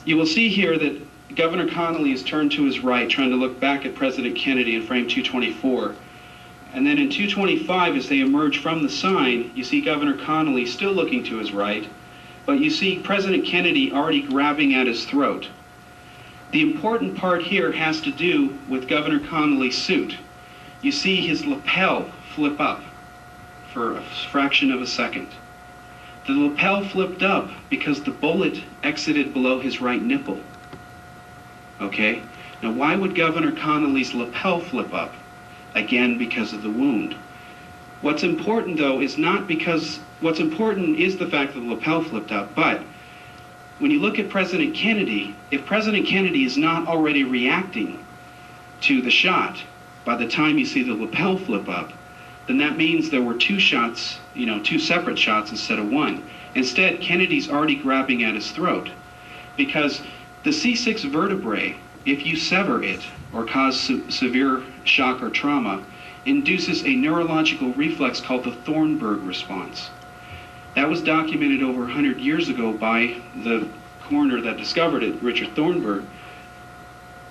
You will see here that Governor Connolly is turned to his right, trying to look back at President Kennedy in frame 224. And then in 225, as they emerge from the sign, you see Governor Connolly still looking to his right, but you see President Kennedy already grabbing at his throat. The important part here has to do with Governor Connolly's suit. You see his lapel flip up for a fraction of a second. The lapel flipped up because the bullet exited below his right nipple. Okay? Now why would Governor Connolly's lapel flip up? Again, because of the wound. What's important though is not because, what's important is the fact that the lapel flipped up, but when you look at President Kennedy, if President Kennedy is not already reacting to the shot by the time you see the lapel flip up, then that means there were two shots, two separate shots instead of one. Instead, Kennedy's already grabbing at his throat because the C6 vertebrae, if you sever it or cause severe shock or trauma, induces a neurological reflex called the Thornburg response. That was documented over 100 years ago by the coroner that discovered it, Richard Thornburg.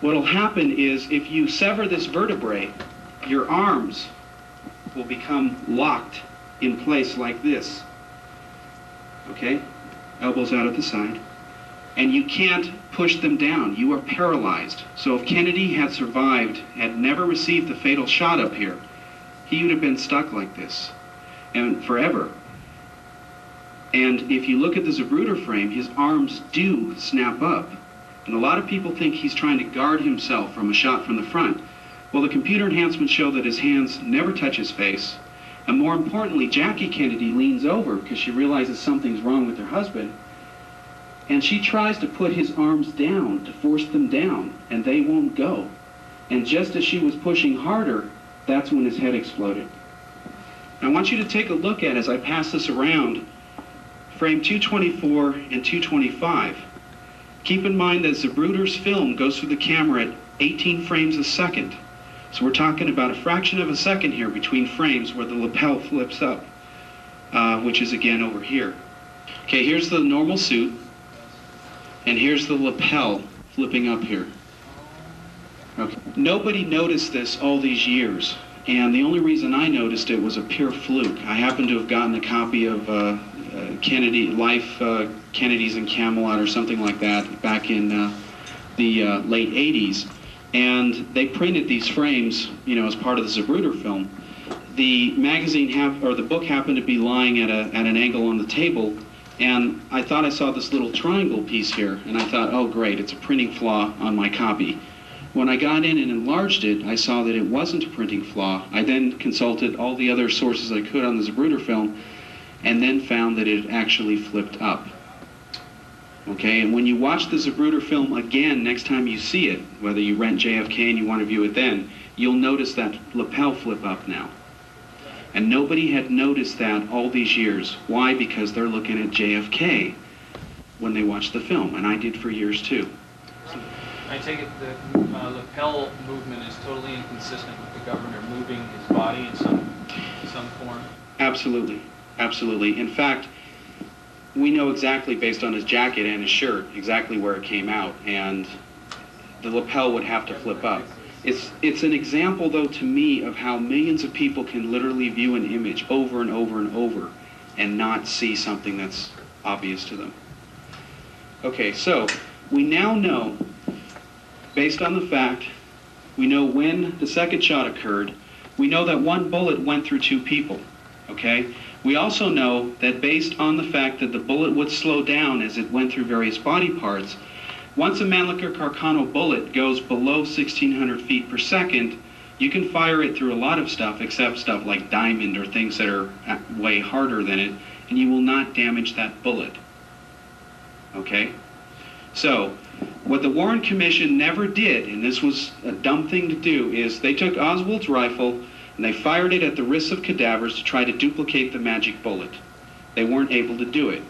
What'll happen is if you sever this vertebrae, your arms will become locked in place like this. Okay? Elbows out at the side. And you can't push them down. You are paralyzed. So if Kennedy had survived, had never received the fatal shot up here, he would have been stuck like this and forever. And if you look at the Zapruder frame, his arms do snap up. And a lot of people think he's trying to guard himself from a shot from the front. Well, the computer enhancements show that his hands never touch his face. And more importantly, Jackie Kennedy leans over because she realizes something's wrong with her husband. And she tries to put his arms down, to force them down, and they won't go. And just as she was pushing harder, that's when his head exploded. I want you to take a look at, as I pass this around, frame 224 and 225. Keep in mind that Zapruder's film goes through the camera at 18 frames a second. So we're talking about a fraction of a second here between frames where the lapel flips up, which is again over here. Okay, here's the normal suit, and here's the lapel flipping up here. Okay. Nobody noticed this all these years, and the only reason I noticed it was a pure fluke. I happened to have gotten a copy of Kennedy's in Camelot or something like that back in the late 80s. And they printed these frames, as part of the Zapruder film. The magazine the book happened to be lying at an angle on the table, and I thought I saw this little triangle piece here, and I thought, oh great, it's a printing flaw on my copy. When I got in and enlarged it, I saw that it wasn't a printing flaw. I then consulted all the other sources I could on the Zapruder film, and then found that it actually flipped up. Okay, and when you watch the Zapruder film again next time you see it, whether you rent JFK and you want to view it then, you'll notice that lapel flip up now. And nobody had noticed that all these years. Why? Because they're looking at JFK when they watch the film, and I did for years too. I take it the lapel movement is totally inconsistent with the governor moving his body in some form? Absolutely, absolutely. In fact, we know exactly, based on his jacket and his shirt, exactly where it came out, and the lapel would have to flip up. It's an example, though, to me, of how millions of people can literally view an image over and over and over and not see something that's obvious to them. Okay, so we now know, based on the fact, we know when the second shot occurred, we know that one bullet went through two people, okay? We also know that based on the fact that the bullet would slow down as it went through various body parts, once a Mannlicher Carcano bullet goes below 1,600 feet per second, you can fire it through a lot of stuff, except stuff like diamond or things that are way harder than it, and you will not damage that bullet. Okay? So, what the Warren Commission never did, and this was a dumb thing to do, is they took Oswald's rifle and they fired it at the wrists of cadavers to try to duplicate the magic bullet. They weren't able to do it.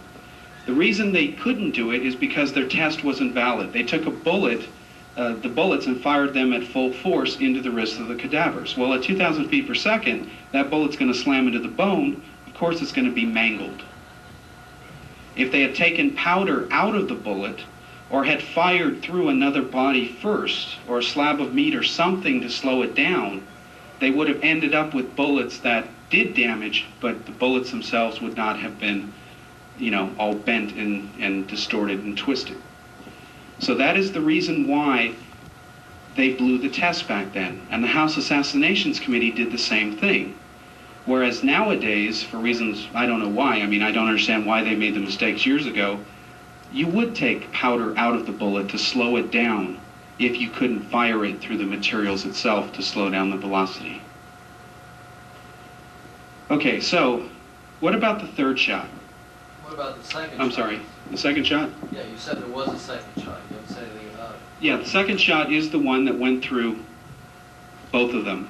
The reason they couldn't do it is because their test wasn't valid. They took a bullet, the bullets, and fired them at full force into the wrists of the cadavers. Well, at 2,000 feet per second, that bullet's going to slam into the bone. Of course, it's going to be mangled. If they had taken powder out of the bullet, or had fired through another body first, or a slab of meat or something to slow it down, they would have ended up with bullets that did damage, but the bullets themselves would not have been, all bent and distorted and twisted. So that is the reason why they blew the test back then. And the House Assassinations Committee did the same thing. Whereas nowadays, for reasons I don't know why, I don't understand why they made the mistakes years ago, you would take powder out of the bullet to slow it down if you couldn't fire it through the materials itself to slow down the velocity. Okay, so what about the third shot? What about the second shot? I'm sorry, the second shot? Yeah, you said there was a second shot. You didn't say anything about it. Yeah, the second shot is the one that went through both of them.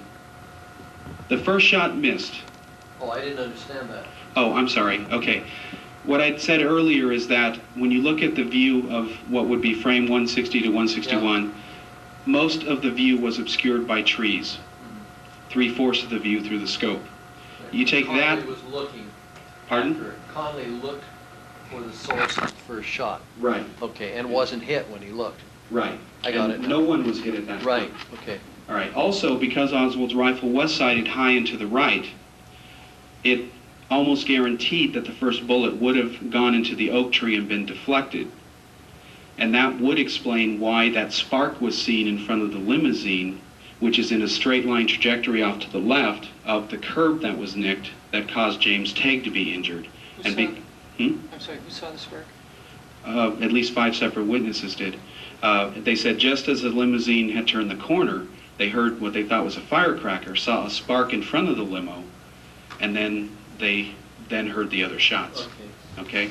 The first shot missed. Oh, I didn't understand that. Oh, I'm sorry. Okay. What I'd said earlier is that when you look at the view of what would be frame 160 to 161, most of the view was obscured by trees. 3/4 of the view through the scope. You take that... Conley was looking. Pardon? Conley looked for the source of the first shot. Right. Okay, and wasn't hit when he looked. Right. I got and it. No one was hit at that Right, point. okay. All right. Also, because Oswald's rifle was sighted high and to the right, it almost guaranteed that the first bullet would have gone into the oak tree and been deflected. And that would explain why that spark was seen in front of the limousine, which is in a straight line trajectory off to the left of the curb that was nicked that caused James Tague to be injured. I'm sorry, who saw the spark? At least 5 separate witnesses did. They said just as the limousine had turned the corner, they heard what they thought was a firecracker, saw a spark in front of the limo, and then they heard the other shots. Okay?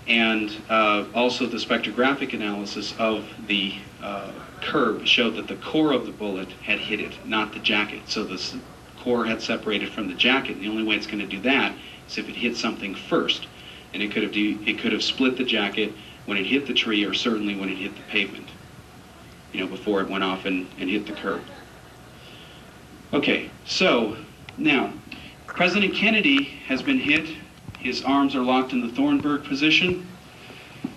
And also the spectrographic analysis of the curb showed that the core of the bullet had hit it, not the jacket. So the core had separated from the jacket. And the only way it's going to do that is if it hit something first. And it could have split the jacket when it hit the tree, or certainly when it hit the pavement, before it went off and hit the curb. Okay, so now, President Kennedy has been hit. His arms are locked in the Thornburg position.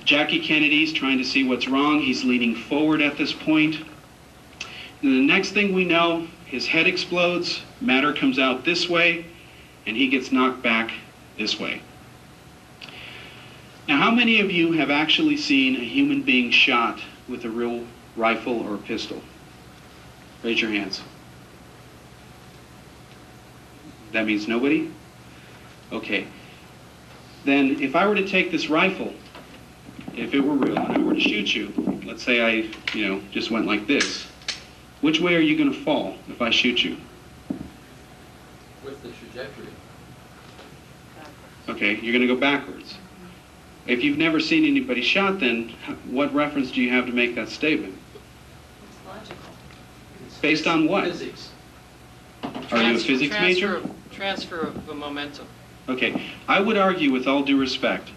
Jackie Kennedy's trying to see what's wrong. He's leaning forward at this point. And the next thing we know, his head explodes, matter comes out this way, and he gets knocked back this way. Now, how many of you have actually seen a human being shot with a real rifle or a pistol? Raise your hands. That means nobody? Okay. Then if I were to take this rifle, if it were real, and I were to shoot you, let's say I, just went like this, which way are you going to fall if I shoot you? With the trajectory. Okay, you're going to go backwards. If you've never seen anybody shot, then what reference do you have to make that statement? It's logical. Based on what? Physics. Are you a physics major? Transfer of the momentum. Okay, I would argue with all due respect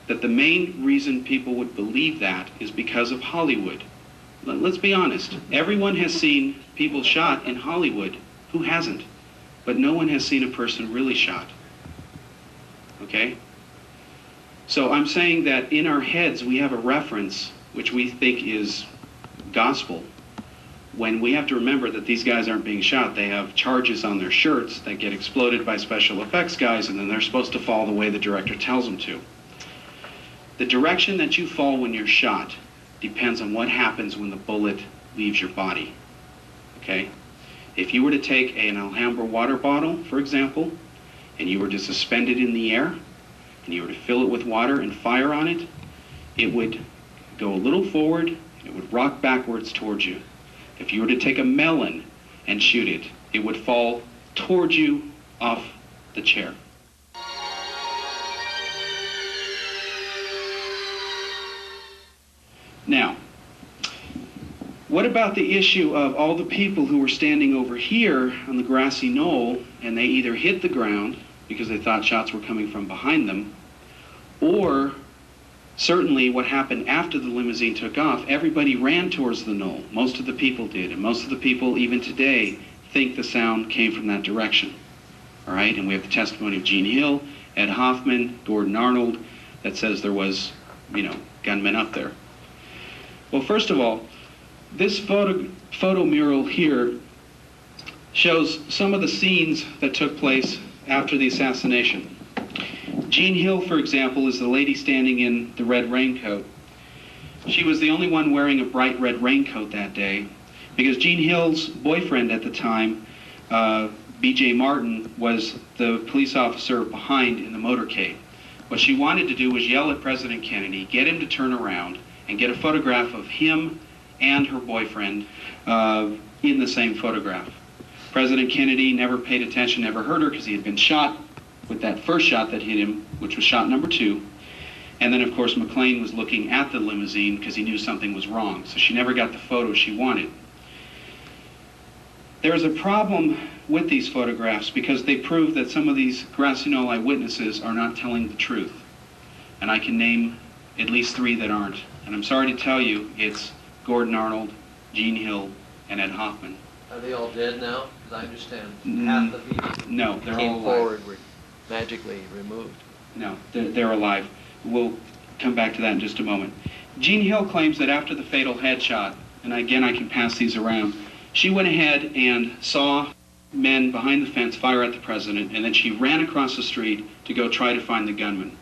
that the main reason people would believe that is because of Hollywood. Let's be honest. Everyone has seen people shot in Hollywood. Who hasn't? But no one has seen a person really shot. Okay? So I'm saying that in our heads we have a reference which we think is gospel, when we have to remember that these guys aren't being shot. They have charges on their shirts that get exploded by special effects guys, and then they're supposed to fall the way the director tells them to. The direction that you fall when you're shot depends on what happens when the bullet leaves your body. Okay? If you were to take an Alhambra water bottle, for example, and you were to suspend it in the air, and you were to fill it with water and fire on it, it would go a little forward, and it would rock backwards towards you. If you were to take a melon and shoot it, it would fall towards you off the chair. Now, what about the issue of all the people who were standing over here on the grassy knoll, and they either hit the ground because they thought shots were coming from behind them, or certainly what happened after the limousine took off, everybody ran towards the knoll. Most of the people did, and most of the people even today think the sound came from that direction. All right, and we have the testimony of Gene Hill, Ed Hoffman, Gordon Arnold, that says there was, gunmen up there. Well, first of all, this photo mural here shows some of the scenes that took place after the assassination. Jean Hill, for example, is the lady standing in the red raincoat. She was the only one wearing a bright red raincoat that day because Jean Hill's boyfriend at the time, B.J. Martin, was the police officer behind in the motorcade. What she wanted to do was yell at President Kennedy, get him to turn around, and get a photograph of him and her boyfriend in the same photograph. President Kennedy never paid attention, never heard her, because he had been shot with that first shot that hit him, which was shot number 2. And then, of course, McLean was looking at the limousine because he knew something was wrong. So she never got the photo she wanted. There is a problem with these photographs because they prove that some of these Grassy Knoll eyewitnesses are not telling the truth. And I can name at least 3 that aren't. And I'm sorry to tell you, it's Gordon Arnold, Jean Hill, and Ed Hoffman. Are they all dead now? Because I understand half the people No, they're all came alive. forward were magically removed. No, they're alive. We'll come back to that in just a moment. Jean Hill claims that after the fatal headshot, and again I can pass these around, she went ahead and saw men behind the fence fire at the president, and then she ran across the street to go try to find the gunman.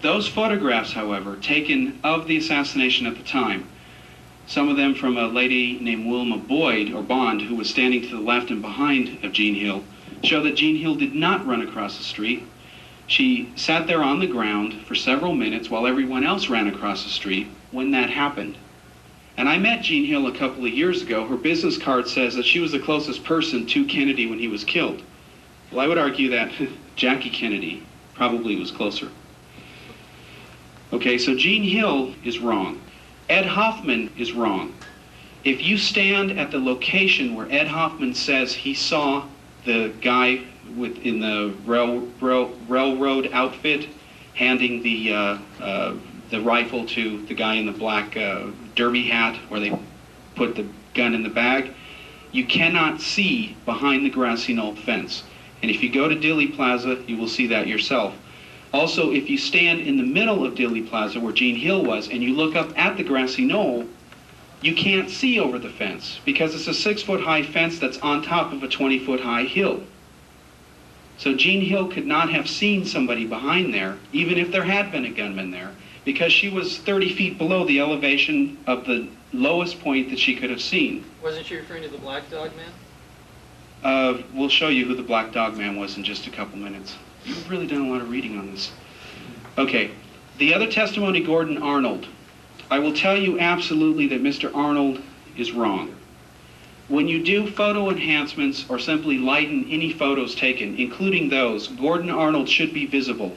Those photographs, however, taken of the assassination at the time, some of them from a lady named Wilma Boyd, or Bond, who was standing to the left and behind of Jean Hill, show that Jean Hill did not run across the street. She sat there on the ground for several minutes while everyone else ran across the street when that happened. And I met Jean Hill a couple of years ago. Her business card says that she was the closest person to Kennedy when he was killed. Well, I would argue that Jackie Kennedy probably was closer. Okay, so Jean Hill is wrong. Ed Hoffman is wrong. If you stand at the location where Ed Hoffman says he saw the guy in the railroad outfit handing the rifle to the guy in the black derby hat where they put the gun in the bag, you cannot see behind the Grassy Knoll fence. And if you go to Dilly Plaza, you will see that yourself. Also, if you stand in the middle of Dilly Plaza where Jean Hill was and you look up at the Grassy Knoll, you can't see over the fence because it's a 6-foot high fence that's on top of a 20-foot high hill. So Jean Hill could not have seen somebody behind there, even if there had been a gunman there, because she was 30 feet below the elevation of the lowest point that she could have seen. Wasn't she referring to the Black Dog Man? We'll show you who the Black Dog Man was in just a couple minutes. You've really done a lot of reading on this. Okay, the other testimony, Gordon Arnold. I will tell you absolutely that Mr. Arnold is wrong. When you do photo enhancements or simply lighten any photos taken, including those, Gordon Arnold should be visible.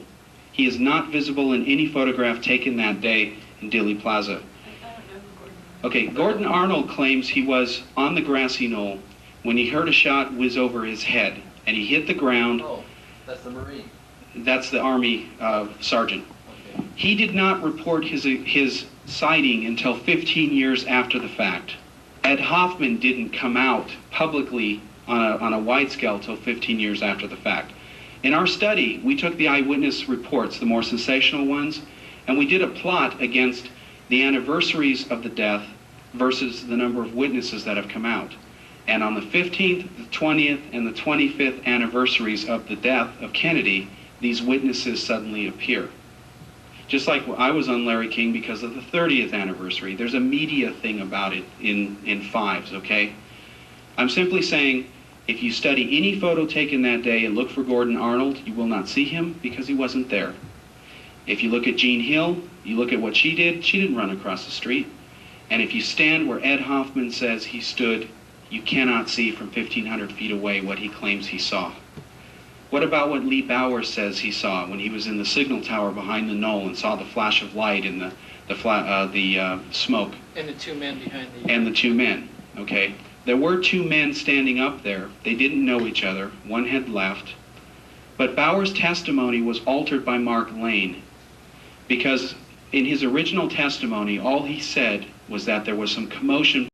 He is not visible in any photograph taken that day in Dilly Plaza. I don't know who Gordon is. Okay, Gordon Arnold claims he was on the Grassy Knoll when he heard a shot whiz over his head, and he hit the ground. Oh, that's the Marine. That's the Army sergeant. Okay. He did not report his sighting until 15 years after the fact. Ed Hoffman didn't come out publicly on a wide scale till 15 years after the fact. In our study, we took the eyewitness reports, the more sensational ones, and we did a plot against the anniversaries of the death versus the number of witnesses that have come out. And on the 15th, the 20th, and the 25th anniversaries of the death of Kennedy, these witnesses suddenly appear. Just like I was on Larry King because of the 30th anniversary. There's a media thing about it in fives, okay? I'm simply saying, if you study any photo taken that day and look for Gordon Arnold, you will not see him because he wasn't there. If you look at Jean Hill, you look at what she didn't run across the street. And if you stand where Ed Hoffman says he stood, you cannot see from 1,500 feet away what he claims he saw. What about what Lee Bowers says he saw when he was in the signal tower behind the knoll and saw the flash of light and the smoke? And the 2 men behind the... And the 2 men, okay? There were 2 men standing up there. They didn't know each other. One had left. But Bowers' testimony was altered by Mark Lane because in his original testimony, all he said was that there was some commotion